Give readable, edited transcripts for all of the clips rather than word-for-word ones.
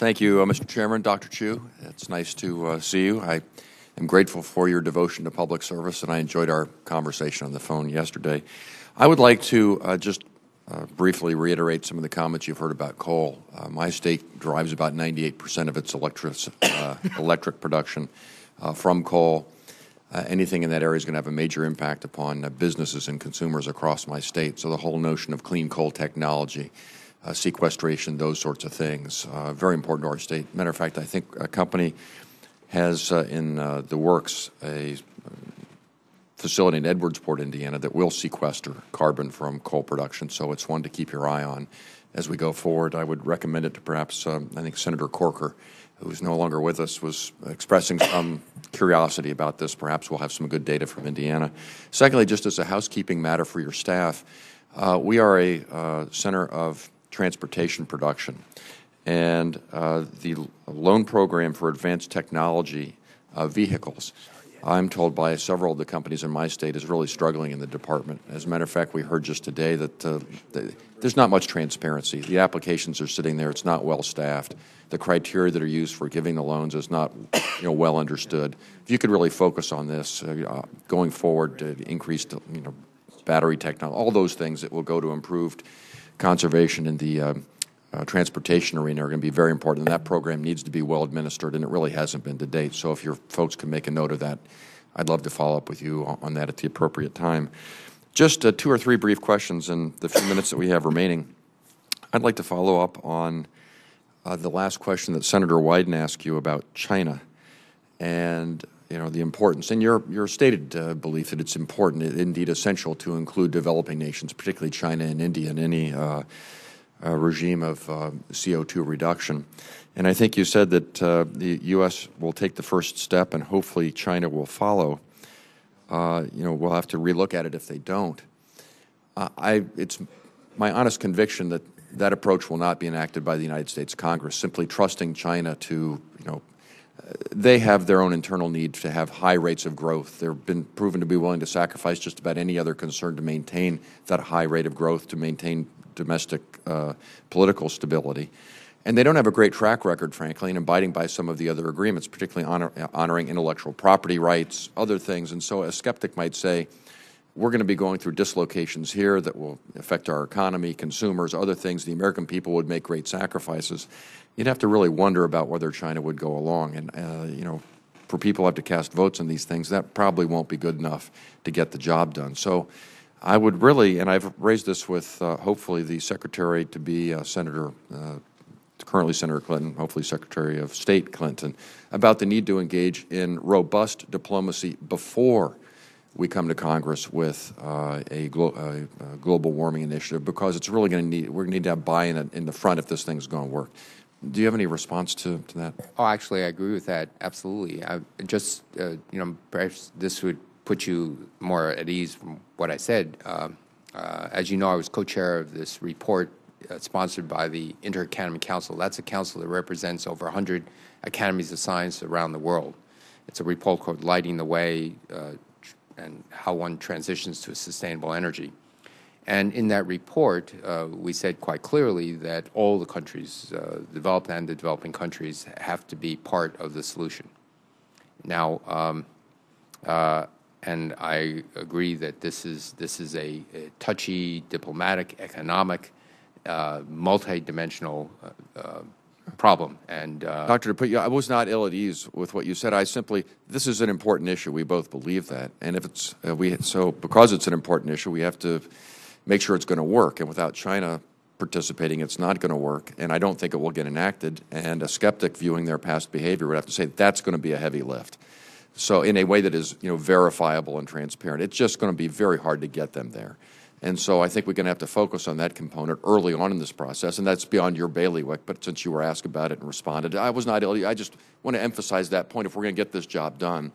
Thank you, Mr. Chairman, Dr. Chu. It's nice to see you. I am grateful for your devotion to public service, and I enjoyed our conversation on the phone yesterday. I would like to just briefly reiterate some of the comments you've heard about coal. My state derives about 98% of its electric production from coal. Anything in that area is going to have a major impact upon businesses and consumers across my state. So the whole notion of clean coal technology, sequestration, those sorts of things, very important to our state. Matter of fact, I think a company has in the works a facility in Edwardsport, Indiana, that will sequester carbon from coal production. So it's one to keep your eye on as we go forward. I would recommend it to perhaps, I think Senator Corker, who's no longer with us, was expressing some curiosity about this. Perhaps we'll have some good data from Indiana. Secondly, just as a housekeeping matter for your staff, we are a center of transportation production, and the loan program for advanced technology vehicles, I'm told by several of the companies in my state, is really struggling in the department. As a matter of fact, we heard just today that there's not much transparency. The applications are sitting there. It's not well staffed. The criteria that are used for giving the loans is not well understood. If you could really focus on this going forward, increased battery technology, all those things that will go to improved conservation in the transportation arena are going to be very important, and that program needs to be well administered, and it really hasn't been to date. So if your folks can make a note of that, I'd love to follow up with you on that at the appropriate time. Just 2 or 3 brief questions in the few minutes that we have remaining. I'd like to follow up on the last question that Senator Wyden asked you about China and the importance, and your stated belief that it's important, indeed essential, to include developing nations, particularly China and India, in any regime of CO2 reduction. And I think you said that the U.S. will take the first step, and hopefully China will follow. We'll have to relook at it if they don't. It's my honest conviction that that approach will not be enacted by the United States Congress, simply trusting China to, they have their own internal need to have high rates of growth. They've been proven to be willing to sacrifice just about any other concern to maintain that high rate of growth, to maintain domestic political stability. And they don't have a great track record, frankly, in abiding by some of the other agreements, particularly honoring intellectual property rights, other things. And so a skeptic might say, we're going to be going through dislocations here that will affect our economy, consumers, other things. The American people would make great sacrifices. You'd have to really wonder about whether China would go along. And, for people who have to cast votes on these things, that probably won't be good enough to get the job done. So I would really, and I've raised this with hopefully the Secretary to be currently Senator Clinton, hopefully Secretary of State Clinton, about the need to engage in robust diplomacy before we come to Congress with a global warming initiative, because it's really going to we're going to need to have buy-in in the front if this thing's going to work. Do you have any response to that? Oh, actually, I agree with that. Absolutely. Perhaps this would put you more at ease from what I said. As you know, I was co-chair of this report sponsored by the Inter-Academy Council. That's a council that represents over 100 academies of science around the world. It's a report called Lighting the Way and How One Transitions to Sustainable Energy. And in that report, we said quite clearly that all the countries, developed and the developing countries, have to be part of the solution. Now, and I agree that this is a touchy, diplomatic, economic, multi-dimensional problem. And Doctor, to put you, I was not ill at ease with what you said. This is an important issue. We both believe that, and if it's because it's an important issue, we have to make sure it's going to work. And without China participating, it's not going to work. And I don't think it will get enacted. And a skeptic viewing their past behavior would have to say that's going to be a heavy lift. So in a way that is verifiable and transparent, it's just going to be very hard to get them there. And so I think we're going to have to focus on that component early on in this process, and that's beyond your bailiwick, but since you were asked about it and responded, I was not ill. I just want to emphasize that point. If we're going to get this job done,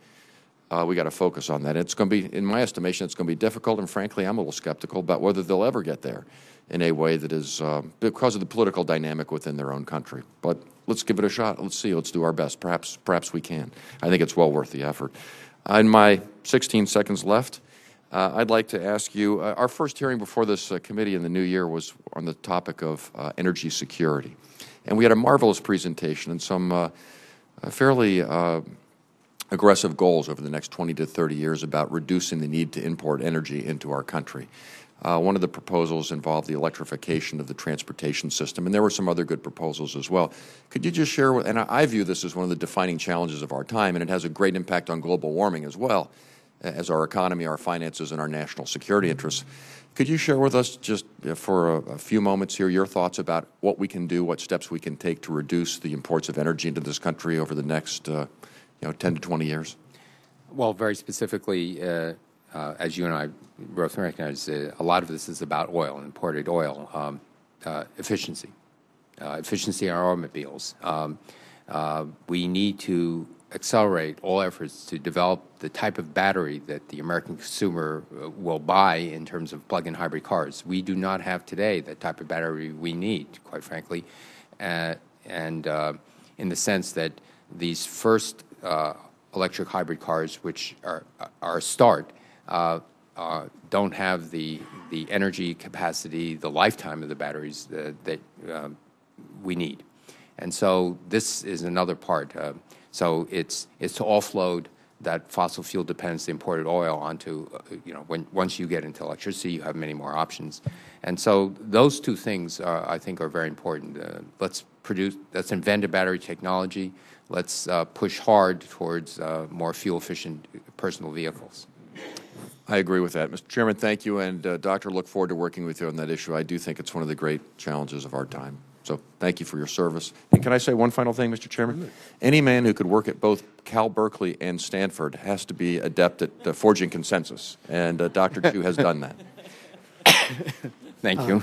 we got to focus on that. It's going to be, in my estimation, it's going to be difficult, and frankly, I'm a little skeptical about whether they'll ever get there in a way that is because of the political dynamic within their own country. But let's give it a shot. Let's see. Let's do our best. Perhaps we can. I think it's well worth the effort. In my 16 seconds left, I'd like to ask you, our first hearing before this committee in the new year was on the topic of energy security. And we had a marvelous presentation and some fairly aggressive goals over the next 20 to 30 years about reducing the need to import energy into our country. One of the proposals involved the electrification of the transportation system, and there were some other good proposals as well. Could you just share, and I view this as one of the defining challenges of our time, and it has a great impact on global warming as well, as our economy, our finances, and our national security interests. Could you share with us, just for a few moments here, your thoughts about what we can do, what steps we can take to reduce the imports of energy into this country over the next 10 to 20 years? Well, very specifically, as you and I both recognize, a lot of this is about oil, imported oil, efficiency in our automobiles. We need to accelerate all efforts to develop the type of battery that the American consumer will buy in terms of plug-in hybrid cars. We do not have today the type of battery we need, quite frankly, and in the sense that these first electric hybrid cars, which are a start, don't have the energy capacity, the lifetime of the batteries that we need. And so this is another part. So it's to offload that fossil fuel dependency, imported oil, onto, once you get into electricity, you have many more options. And so those two things, I think, are very important. Let's invent a battery technology. Let's push hard towards more fuel-efficient personal vehicles. I agree with that. Mr. Chairman, thank you. And, Doctor, look forward to working with you on that issue. I do think it's one of the great challenges of our time. So thank you for your service. And can I say one final thing, Mr. Chairman? Any man who could work at both Cal Berkeley and Stanford has to be adept at forging consensus. And Dr. Chu has done that. Thank you.